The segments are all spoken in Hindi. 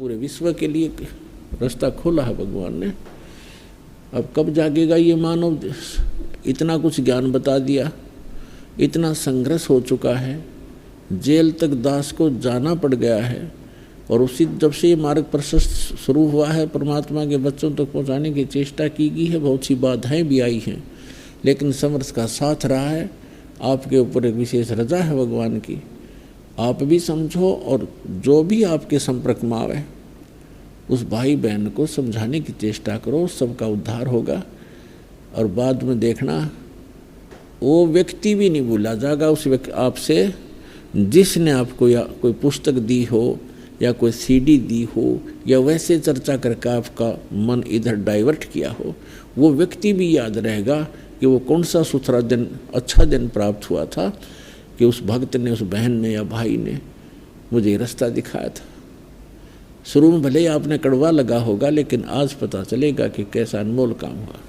पूरे विश्व के लिए रास्ता खोला है भगवान ने। अब कब जागेगा ये मानव? इतना कुछ ज्ञान बता दिया, इतना संघर्ष हो चुका है, जेल तक दास को जाना पड़ गया है। और उसी जब से ये मार्ग प्रशस्त शुरू हुआ है, परमात्मा के बच्चों तक पहुंचाने की चेष्टा की गई है। बहुत सी बाधाएं भी आई हैं, लेकिन समर्थ का साथ रहा है। आपके ऊपर एक विशेष रजा है भगवान की। आप भी समझो और जो भी आपके संपर्क में आवे उस भाई बहन को समझाने की चेष्टा करो, सबका उद्धार होगा। और बाद में देखना वो व्यक्ति भी नहीं भूला जाएगा उस व्यक्ति आपसे जिसने आपको या कोई पुस्तक दी हो या कोई सीडी दी हो या वैसे चर्चा करके आपका मन इधर डाइवर्ट किया हो। वो व्यक्ति भी याद रहेगा कि वो कौन सा सुथरा दिन, अच्छा दिन प्राप्त हुआ था कि उस भक्त ने, उस बहन ने या भाई ने मुझे रास्ता दिखाया था। शुरू में भले ही आपने कड़वा लगा होगा, लेकिन आज पता चलेगा कि कैसा अनमोल काम हुआ।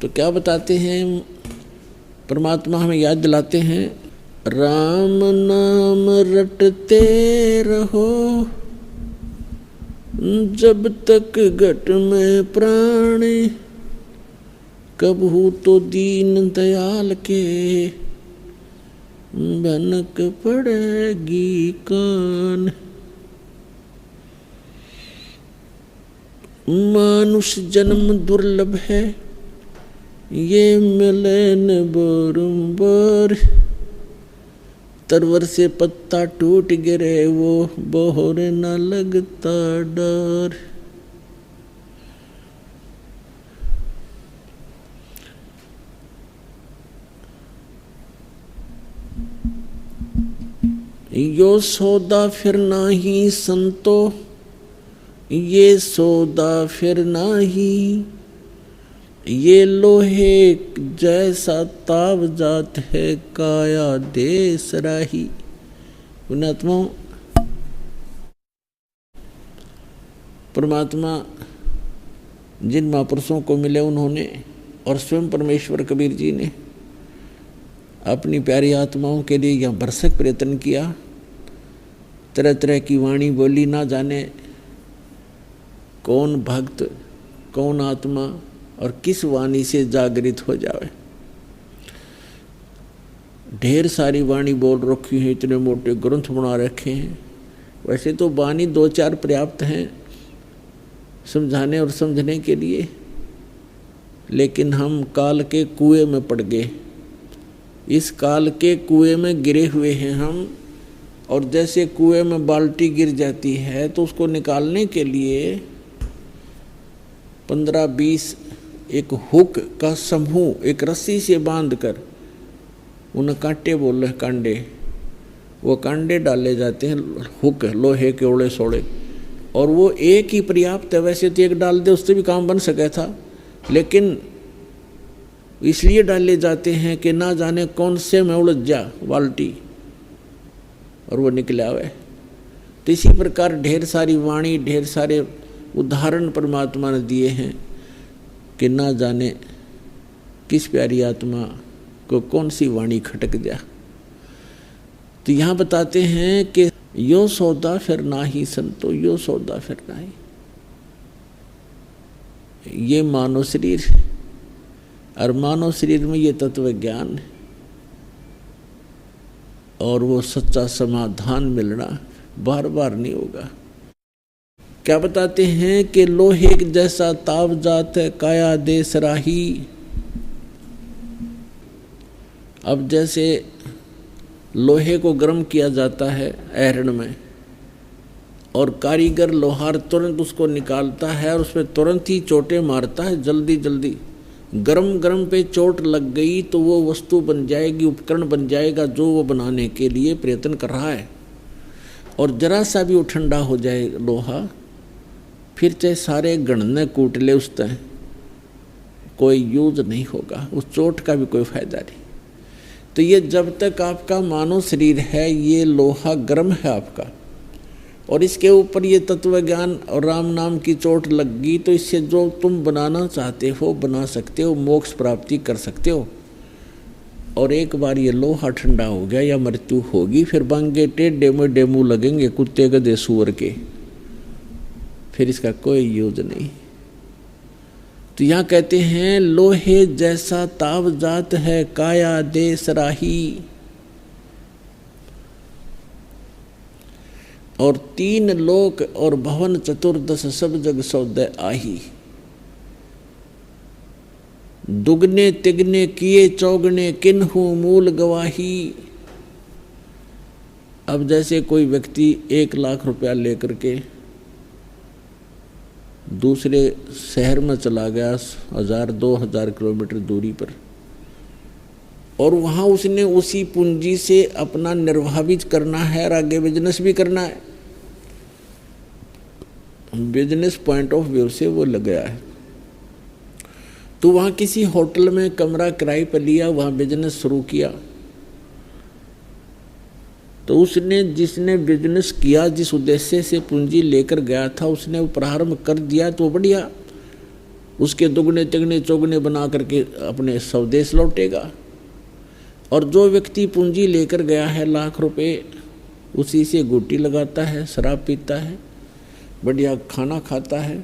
तो क्या बताते हैं परमात्मा, हमें याद दिलाते हैं, राम नाम रटते रहो जब तक घट में प्राण, कबहू तो दीन दयाल के भनक पड़ेगी कान। मानुष जन्म दुर्लभ है, ये मिले न बारंबार। तरवर से पत्ता टूट गिरे वो बोहर न लगता डर। यो सौदा फिर नाही संतो, ये सौदा फिर नाही। ये लोहे जैसा ताव जात है, काया देश राही। पुण्यात्मा, परमात्मा जिन महापुरुषों को मिले उन्होंने और स्वयं परमेश्वर कबीर जी ने अपनी प्यारी आत्माओं के लिए यह भरसक प्रयत्न किया। तरह तरह की वाणी बोली, ना जाने कौन भक्त, कौन आत्मा और किस वाणी से जागृत हो जावे। ढेर सारी वाणी बोल रखी है, इतने मोटे ग्रंथ बना रखे हैं। वैसे तो वाणी दो चार पर्याप्त हैं समझाने और समझने के लिए, लेकिन हम काल के कुएं में पड़ गए। इस काल के कुएं में गिरे हुए हैं हम। और जैसे कुएं में बाल्टी गिर जाती है तो उसको निकालने के लिए 15-20 एक हुक का समूह एक रस्सी से बांधकर, उन्हें कांटे बोल रहे, कांडे, वो कांडे डाले जाते हैं, हुक लोहे के ओड़े सोड़े, और वो एक ही पर्याप्त है। वैसे तो एक डाल दे उससे भी काम बन सका था, लेकिन इसलिए डाले जाते हैं कि ना जाने कौन से में उलझ जा बाल्टी और वो निकला हुआ। तो इसी प्रकार ढेर सारी वाणी, ढेर सारे उदाहरण परमात्मा ने दिए हैं कि ना जाने किस प्यारी आत्मा को कौन सी वाणी खटक जा। तो यहाँ बताते हैं कि यो सौदा फिर नाही संतो, यो सौदा फिर नाही। ये मानव शरीर और मानव शरीर में ये तत्व ज्ञान और वो सच्चा समाधान मिलना बार बार नहीं होगा। क्या बताते हैं कि लोहे जैसा ताव जात है, काया देश राही। अब जैसे लोहे को गर्म किया जाता है ऐरण में, और कारीगर लोहार तुरंत उसको निकालता है और उसमें तुरंत ही चोटें मारता है, जल्दी जल्दी। गरम गरम पे चोट लग गई तो वो वस्तु बन जाएगी, उपकरण बन जाएगा जो वो बनाने के लिए प्रयत्न कर रहा है। और जरा सा भी वो ठंडा हो जाए लोहा, फिर चाहे सारे गणने कूट ले, उस तय कोई यूज नहीं होगा, उस चोट का भी कोई फायदा नहीं। तो ये जब तक आपका मानव शरीर है, ये लोहा गर्म है आपका, और इसके ऊपर ये तत्व ज्ञान और राम नाम की चोट लग गई, तो इससे जो तुम बनाना चाहते हो बना सकते हो, मोक्ष प्राप्ति कर सकते हो। और एक बार ये लोहा ठंडा हो गया या मृत्यु होगी, फिर बंगे टेढ़े मेढ़े मुंह लगेंगे कुत्ते गधे सूअर के, फिर इसका कोई यूज नहीं। तो यहाँ कहते हैं लोहे जैसा ताव जात है काया दे सराही, और 3 लोक और भवन चतुर्दश सब जग सौदे आही। दुगने तिगने किए चौगने किन्हु मूल गवाही। अब जैसे कोई व्यक्ति 1 लाख रुपया लेकर के दूसरे शहर में चला गया 1000-2000 किलोमीटर दूरी पर, और वहाँ उसने उसी पूंजी से अपना निर्वाह भी करना है और आगे बिजनेस भी करना है। बिजनेस पॉइंट ऑफ व्यू से वो लग गया है, तो वहाँ किसी होटल में कमरा किराए पर लिया, वहाँ बिजनेस शुरू किया। तो उसने जिसने बिजनेस किया, जिस उद्देश्य से पूंजी लेकर गया था, उसने वो प्रारंभ कर दिया तो बढ़िया, उसके दुगने तिगने चौगने बना करके अपने स्वदेश लौटेगा। और जो व्यक्ति पूंजी लेकर गया है लाख रुपए, उसी से गुटी लगाता है, शराब पीता है, बढ़िया खाना खाता है,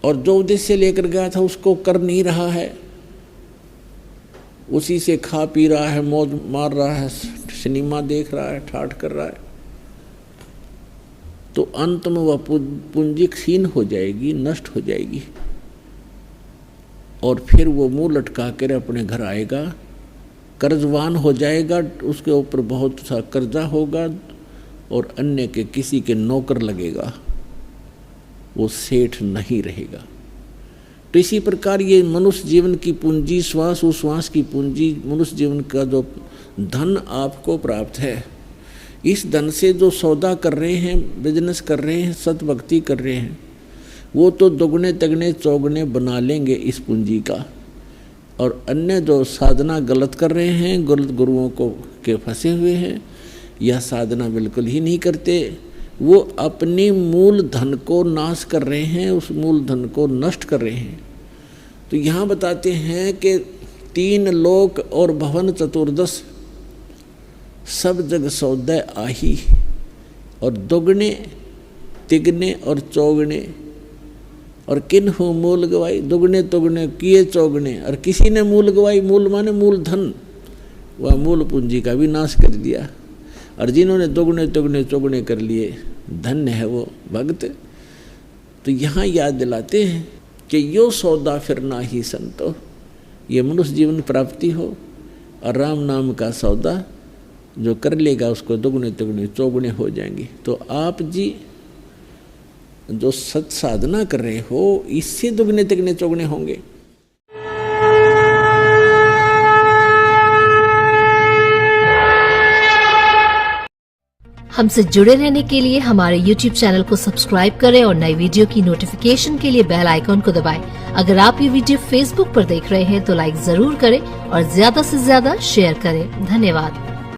और जो उद्देश्य लेकर गया था उसको कर नहीं रहा है, उसी से खा पी रहा है, मौज मार रहा है, सिनेमा देख रहा है, ठाठ कर रहा है, तो अंत में वह पूंजी क्षीण हो जाएगी, नष्ट हो जाएगी, और फिर वो मुंह लटका कर अपने घर आएगा, कर्जवान हो जाएगा, उसके ऊपर बहुत सा कर्जा होगा और अन्य के किसी के नौकर लगेगा, वो सेठ नहीं रहेगा। तो इसी प्रकार ये मनुष्य जीवन की पूंजी, श्वास उश्वास की पूंजी, मनुष्य जीवन का जो धन आपको प्राप्त है, इस धन से जो सौदा कर रहे हैं, बिजनेस कर रहे हैं, सतभक्ति कर रहे हैं, वो तो दुगने तगने चौगने बना लेंगे इस पूंजी का। और अन्य जो साधना गलत कर रहे हैं, गलत गुरुओं को के फंसे हुए हैं, यह साधना बिल्कुल ही नहीं करते, वो अपनी मूल धन को नाश कर रहे हैं, उस मूल धन को नष्ट कर रहे हैं। तो यहाँ बताते हैं कि 3 लोक और भवन चतुर्दश सब जग सौदे आही, और दुगने तिगने और चौगने, और किन्हु मूल गवाई, दुगने तुगने किए चौगने, और किसी ने मूल गवाई, मूल माने मूल धन, वह मूल पूंजी का भी नाश कर दिया। और जिन्होंने दुगने तुगने चौगने कर लिए, धन्य है वो भक्त। तो यहाँ याद दिलाते हैं कि यो सौदा फिर ना ही संतो, ये मनुष्य जीवन प्राप्ति हो, और राम नाम का सौदा जो कर लेगा उसको दुगने तुगने चौगने हो जाएंगे। तो आप जी जो सत साधना कर रहे हो, इससे दुगने तिगने चौगने होंगे। हमसे जुड़े रहने के लिए हमारे YouTube चैनल को सब्सक्राइब करें और नई वीडियो की नोटिफिकेशन के लिए बेल आइकॉन को दबाएं। अगर आप ये वीडियो Facebook पर देख रहे हैं तो लाइक जरूर करें और ज्यादा से ज्यादा शेयर करें। धन्यवाद।